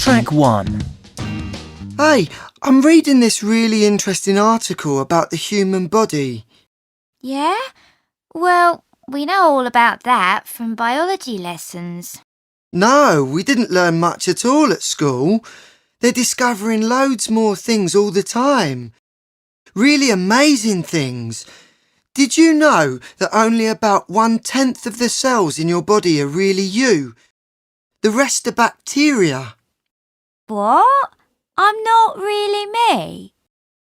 Track 1. Hey, I'm reading this really interesting article about the human body. Yeah? Well, we know all about that from biology lessons. No, we didn't learn much at all at school. They're discovering loads more things all the time. Really amazing things. Did you know that only about 1/10 of the cells in your body are really you? The rest are bacteria. What? I'm not really me.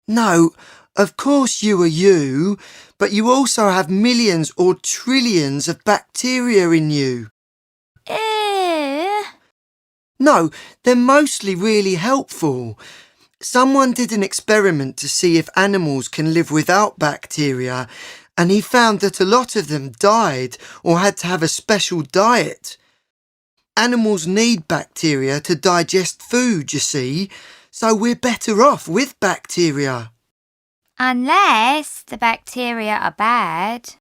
No, of course you are you, but you also have millions or trillions of bacteria in you. No, they're mostly really helpful. Someone did an experiment to see if animals can live without bacteria, and he found that a lot of them died or had to have a special diet. Animals need bacteria to digest food, you see, so we're better off with bacteria. Unless the bacteria are bad.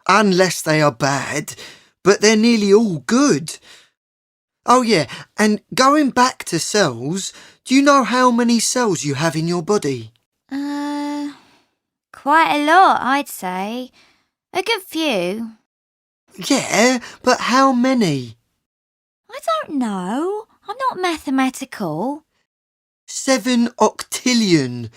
Unless they are bad, but they're nearly all good. Oh yeah, and going back to cells, do you know how many cells you have in your body? Quite a lot, I'd say. A good few. Yeah, but how many? I don't know. I'm not mathematical. 7 octillion.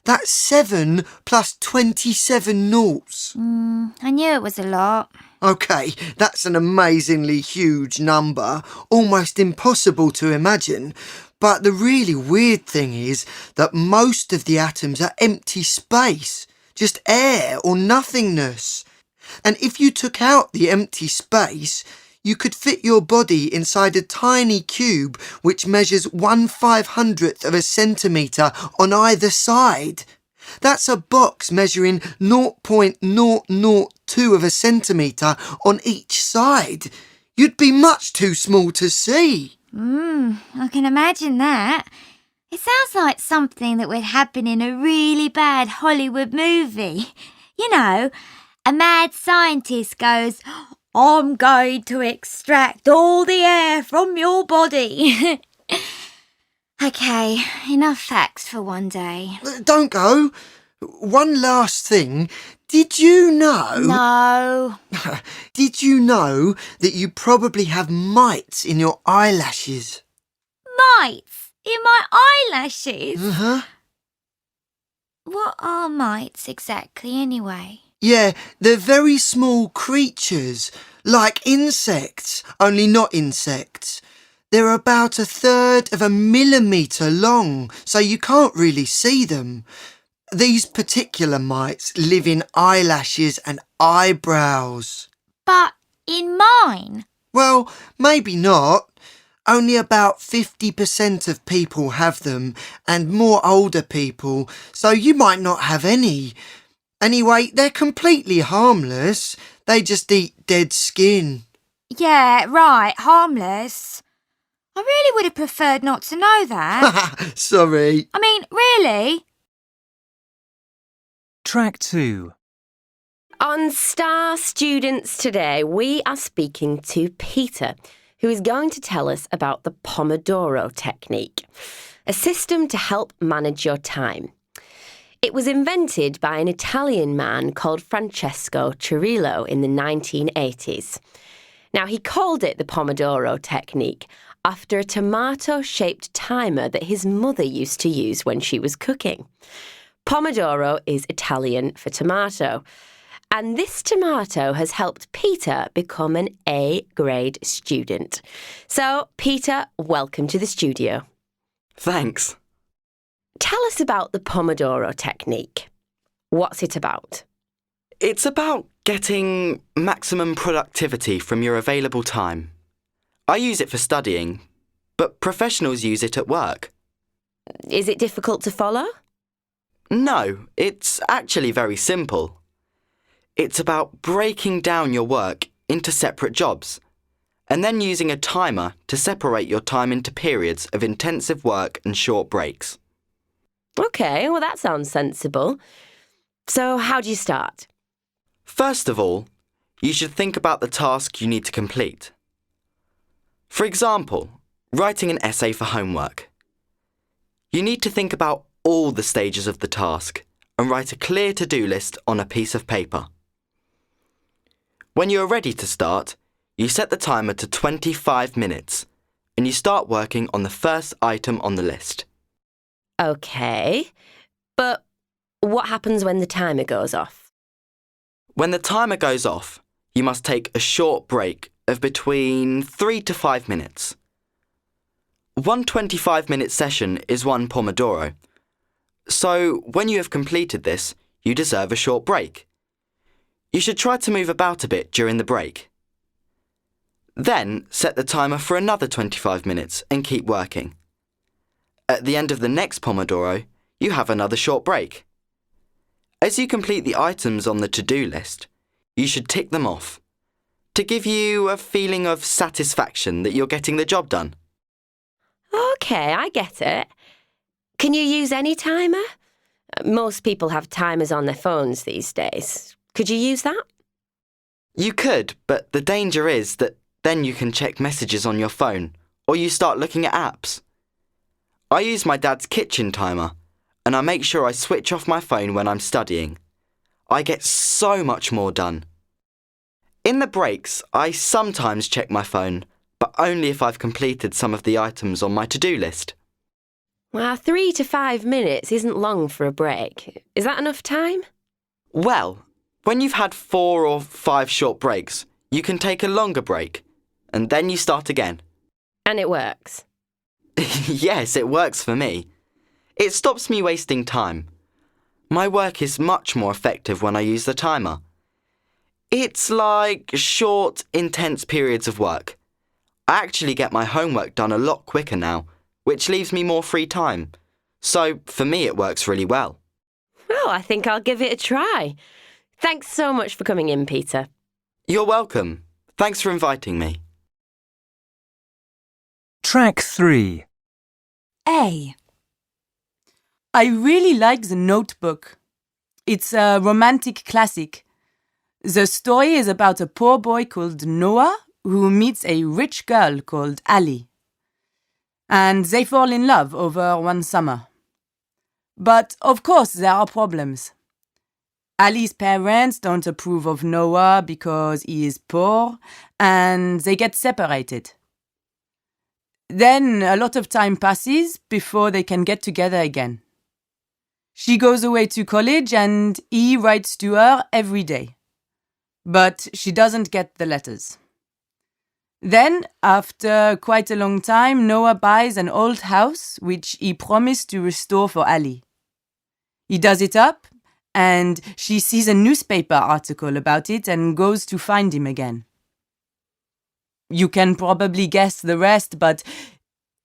That's 7 plus 27 noughts. I knew it was a lot. OK, that's an amazingly huge number, almost impossible to imagine. But the really weird thing is that most of the atoms are empty space, just air or nothingness. And if you took out the empty space, you could fit your body inside a tiny cube which measures 1/500th of a centimetre on either side. That's a box measuring 0.002 of a centimetre on each side. You'd be much too small to see. I can imagine that. It sounds like something that would happen in a really bad Hollywood movie. You know, a mad scientist goes, "I'm going to extract all the air from your body." OK, enough facts for one day. Don't go. One last thing. Did you know... No. Did you know that you probably have mites in your eyelashes? Mites in my eyelashes? Uh-huh. What are mites exactly anyway? Yeah, they're very small creatures, like insects, only not insects. They're about 1/3 of a millimetre long, so you can't really see them. These particular mites live in eyelashes and eyebrows. But in mine? Well, maybe not. Only about 50% of people have them, and more older people, so you might not have any. Anyway, they're completely harmless. They just eat dead skin. Yeah, right, harmless. I really would have preferred not to know that. Sorry. I mean, really? Track 2. On Star Students today, we are speaking to Peter, who is going to tell us about the Pomodoro technique, a system to help manage your time. It was invented by an Italian man called Francesco Cirillo in the 1980s. Now, he called it the Pomodoro technique after a tomato-shaped timer that his mother used to use when she was cooking. Pomodoro is Italian for tomato, and this tomato has helped Peter become an A-grade student. So, Peter, welcome to the studio. Thanks. Tell us about the Pomodoro technique. What's it about? It's about getting maximum productivity from your available time. I use it for studying, but professionals use it at work. Is it difficult to follow? No, it's actually very simple. It's about breaking down your work into separate jobs, and then using a timer to separate your time into periods of intensive work and short breaks. OK, well, that sounds sensible. So how do you start? First of all, you should think about the task you need to complete. For example, Writing an essay for homework. You need to think about all the stages of the task and write a clear to-do list on a piece of paper. When you are ready to start, you set the timer to 25 minutes and you start working on the first item on the list. OK, but what happens when the timer goes off? When the timer goes off, you must take a short break of between 3 to 5 minutes. One 25-minute session is one Pomodoro. So when you have completed this, you deserve a short break. You should try to move about a bit during the break. Then set the timer for another 25 minutes and keep working. At the end of the next Pomodoro, you have another short break. As you complete the items on the to-do list, you should tick them off to give you a feeling of satisfaction that you're getting the job done. OK, I get it. Can you use any timer? Most people have timers on their phones these days. Could you use that? You could, but the danger is that then you can check messages on your phone or you start looking at apps. I use my dad's kitchen timer and I make sure I switch off my phone when I'm studying. I get so much more done. In the breaks, I sometimes check my phone, but only if I've completed some of the items on my to-do list. Well, 3 to 5 minutes isn't long for a break. Is that enough time? Well, when you've had 4 or 5 short breaks, you can take a longer break, and then you start again. And it works? Yes, it works for me. It stops me wasting time. My work is much more effective when I use the timer. It's like short, intense periods of work. I actually get my homework done a lot quicker now, which leaves me more free time. So, for me, it works really well. Well, I think I'll give it a try. Thanks so much for coming in, Peter. You're welcome. Thanks for inviting me. Track 3. A. I really like The Notebook. It's a romantic classic. The story is about a poor boy called Noah who meets a rich girl called Ali. And they fall in love over one summer. But of course there are problems. Ali's parents don't approve of Noah because he is poor, and they get separated. Then a lot of time passes before they can get together again. She goes away to college and he writes to her every day. But she doesn't get the letters. Then, after quite a long time, Noah buys an old house which he promised to restore for Ali. He does it up, and she sees a newspaper article about it and goes to find him again. You can probably guess the rest, but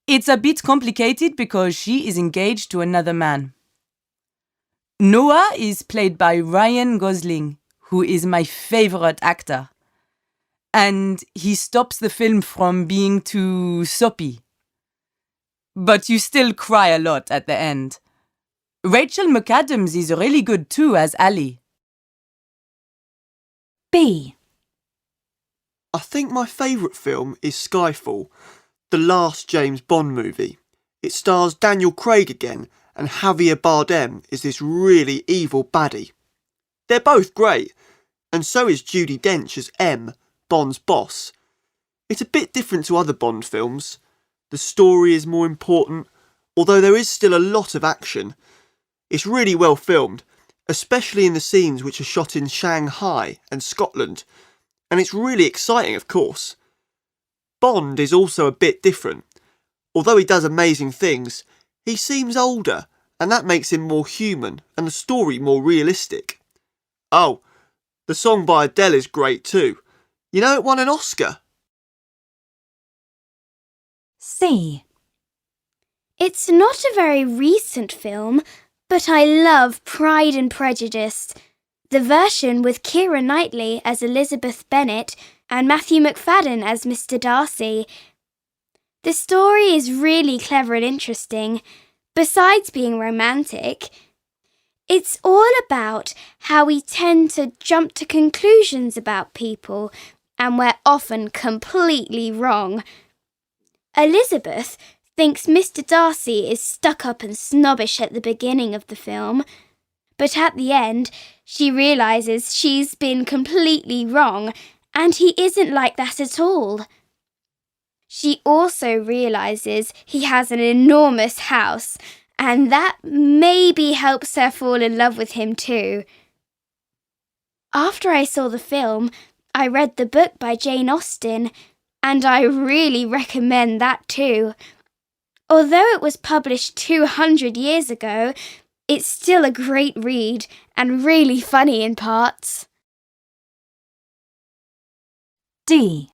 it's a bit complicated because she is engaged to another man. Noah is played by Ryan Gosling, who is my favorite actor. And he stops the film from being too soppy. But you still cry a lot at the end. Rachel McAdams is really good too as Ali. B. I think my favourite film is Skyfall, the last James Bond movie. It stars Daniel Craig again, and Javier Bardem is this really evil baddie. They're both great, and so is Judi Dench as M, Bond's boss. It's a bit different to other Bond films. The story is more important, although there is still a lot of action. It's really well filmed, especially in the scenes which are shot in Shanghai and Scotland, and it's really exciting, of course. Bond is also a bit different. Although he does amazing things, he seems older, and that makes him more human and the story more realistic. Oh, the song by Adele is great too. You know, it won an Oscar. C. It's not a very recent film, but I love Pride and Prejudice. The version with Keira Knightley as Elizabeth Bennet and Matthew McFadden as Mr. Darcy. The story is really clever and interesting. Besides being romantic, it's all about how we tend to jump to conclusions about people, and we're often completely wrong. Elizabeth thinks Mr. Darcy is stuck up and snobbish at the beginning of the film, but at the end she realises she's been completely wrong and he isn't like that at all. She also realises he has an enormous house, and that maybe helps her fall in love with him too. After I saw the film, I read the book by Jane Austen, and I really recommend that too. Although it was published 200 years ago, it's still a great read and really funny in parts. D.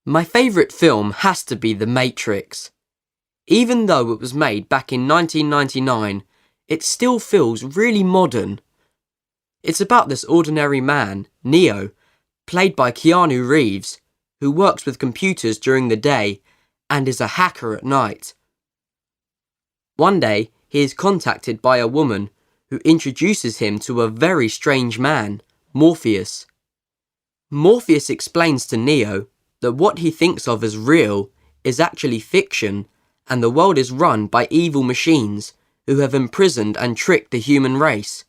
My favourite film has to be The Matrix. Even though it was made back in 1999, it still feels really modern. It's about this ordinary man, Neo, played by Keanu Reeves, who works with computers during the day and is a hacker at night. One day, he is contacted by a woman who introduces him to a very strange man, Morpheus. Morpheus explains to Neo that what he thinks of as real is actually fiction, and the world is run by evil machines who have imprisoned and tricked the human race.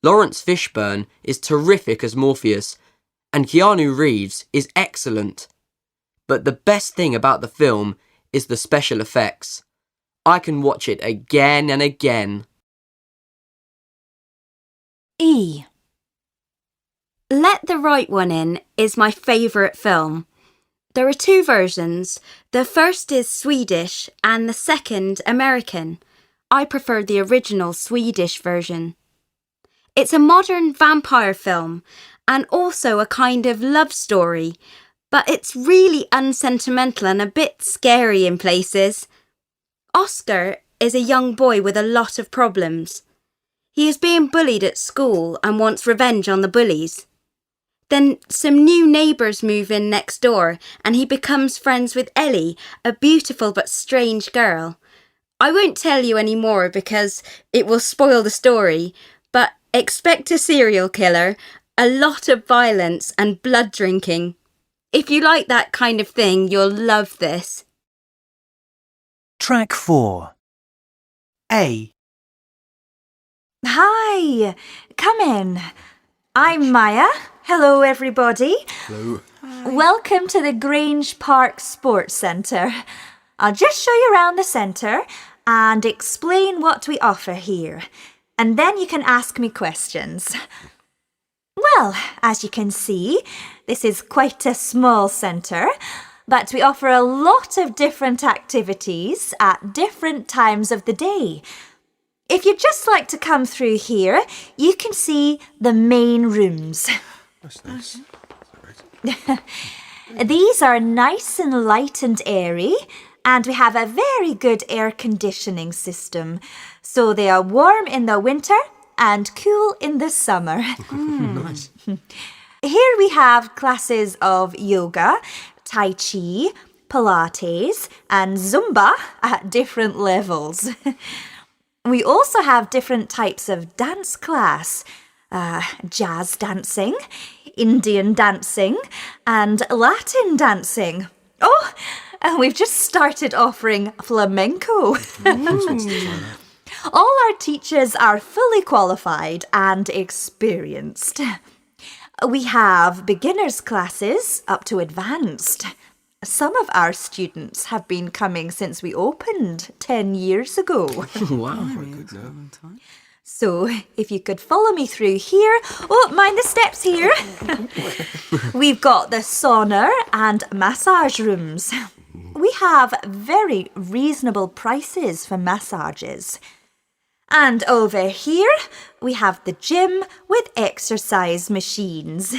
Lawrence Fishburne is terrific as Morpheus, and Keanu Reeves is excellent. But the best thing about the film is the special effects. I can watch it again and again. E. Let the Right One In is my favourite film. There are two versions. The first is Swedish and the second American. I prefer the original Swedish version. It's a modern vampire film and also a kind of love story, but it's really unsentimental and a bit scary in places. Oscar is a young boy with a lot of problems. He is being bullied at school and wants revenge on the bullies. Then some new neighbours move in next door and he becomes friends with Ellie, a beautiful but strange girl. I won't tell you any more because it will spoil the story, but expect a serial killer, a lot of violence and blood drinking. If you like that kind of thing, you'll love this. Track 4. A. Hi, come in. I'm Maya. Hello, everybody. Hello. Welcome to the Grange Park Sports Centre. I'll just show you around the centre and explain what we offer here. And then you can ask me questions. Well, as you can see, this is quite a small centre, but we offer a lot of different activities at different times of the day. If you'd just like to come through here, you can see the main rooms. That's nice. These are nice and light and airy, and we have a very good air conditioning system. So they are warm in the winter and cool in the summer. Nice. Here we have classes of yoga, tai chi, Pilates, and Zumba at different levels. We also have different types of dance class, jazz dancing, Indian dancing, and Latin dancing. Oh, and we've just started offering flamenco. All our teachers are fully qualified and experienced. We have beginners classes up to advanced. Some of our students have been coming since we opened 10 years ago. Wow. So, if you could follow me through here. Oh, mind the steps here. We've got the sauna and massage rooms. We have very reasonable prices for massages. And over here, we have the gym with exercise machines.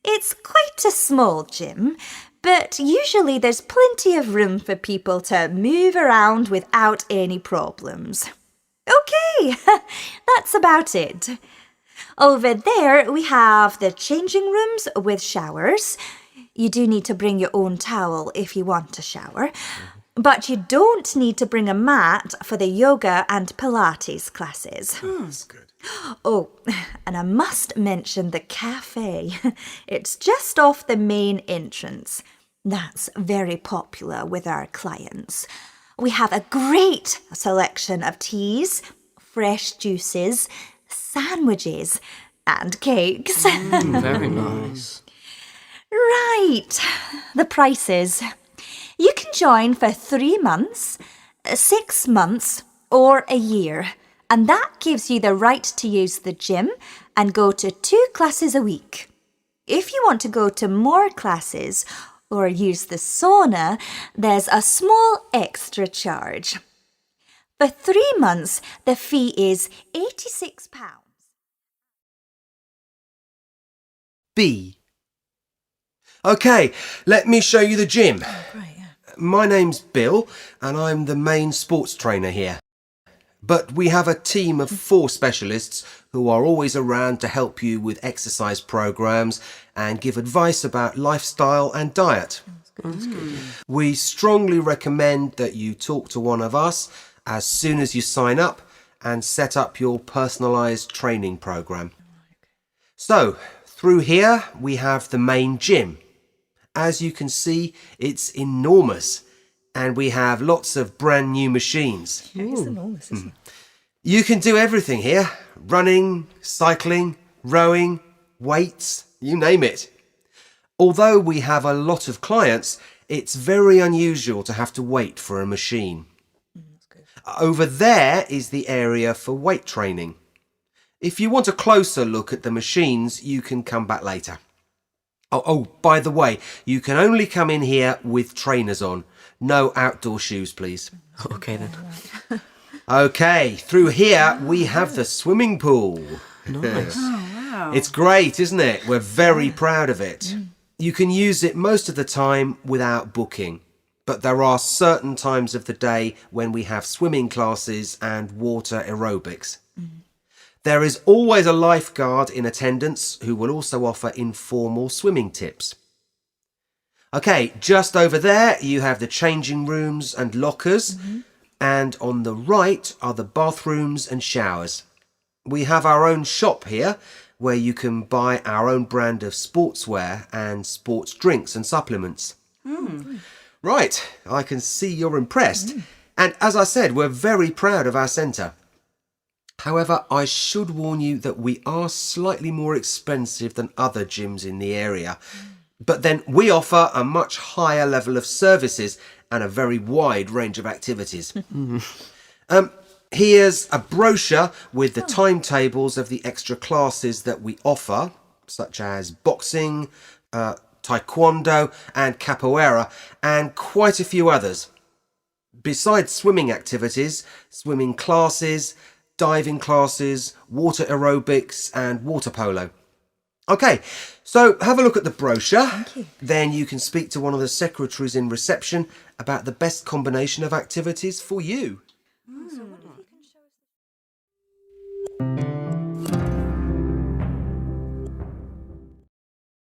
It's quite a small gym, but usually there's plenty of room for people to move around without any problems. Okay, that's about it. Over there, we have the changing rooms with showers. You do need to bring your own towel if you want a shower. But you don't need to bring a mat for the yoga and Pilates classes. That's good. Oh, and I must mention the cafe. It's just off the main entrance. That's very popular with our clients. We have a great selection of teas, fresh juices, sandwiches, and cakes. Very nice. Right, the prices. You can join for 3 months, 6 months, or a year, and that gives you the right to use the gym and go to 2 classes a week. If you want to go to more classes or use the sauna, there's a small extra charge. For 3 months, the fee is £86. B. OK, let me show you the gym. My name's Bill, and I'm the main sports trainer here. But we have a team of 4 specialists who are always around to help you with exercise programs and give advice about lifestyle and diet. We strongly recommend that you talk to one of us as soon as you sign up and set up your personalised training program. So, through here we have the main gym. As you can see, it's enormous, and we have lots of brand new machines. It's enormous, isn't it? You can do everything here. Running, cycling, rowing, weights, you name it. Although we have a lot of clients, it's very unusual to have to wait for a machine. Over there is the area for weight training. If you want a closer look at the machines, you can come back later. Oh, by the way, you can only come in here with trainers on. No outdoor shoes, please. Okay then. OK, through here we have the swimming pool. Nice. It's great, isn't it? We're very proud of it. You can use it most of the time without booking, but there are certain times of the day when we have swimming classes and water aerobics. There is always a lifeguard in attendance who will also offer informal swimming tips. OK, just over there you have the changing rooms and lockers, and on the right are the bathrooms and showers. We have our own shop here where you can buy our own brand of sportswear and sports drinks and supplements. Right, I can see you're impressed. And as I said, we're very proud of our centre. However, I should warn you that we are slightly more expensive than other gyms in the area. But then we offer a much higher level of services and a very wide range of activities. Here's a brochure with the timetables of the extra classes that we offer, such as boxing, taekwondo and capoeira, and quite a few others. Besides swimming activities, swimming classes, diving classes, water aerobics and water polo. OK, so have a look at the brochure. Thank you. Then you can speak to one of the secretaries in reception about the best combination of activities for you.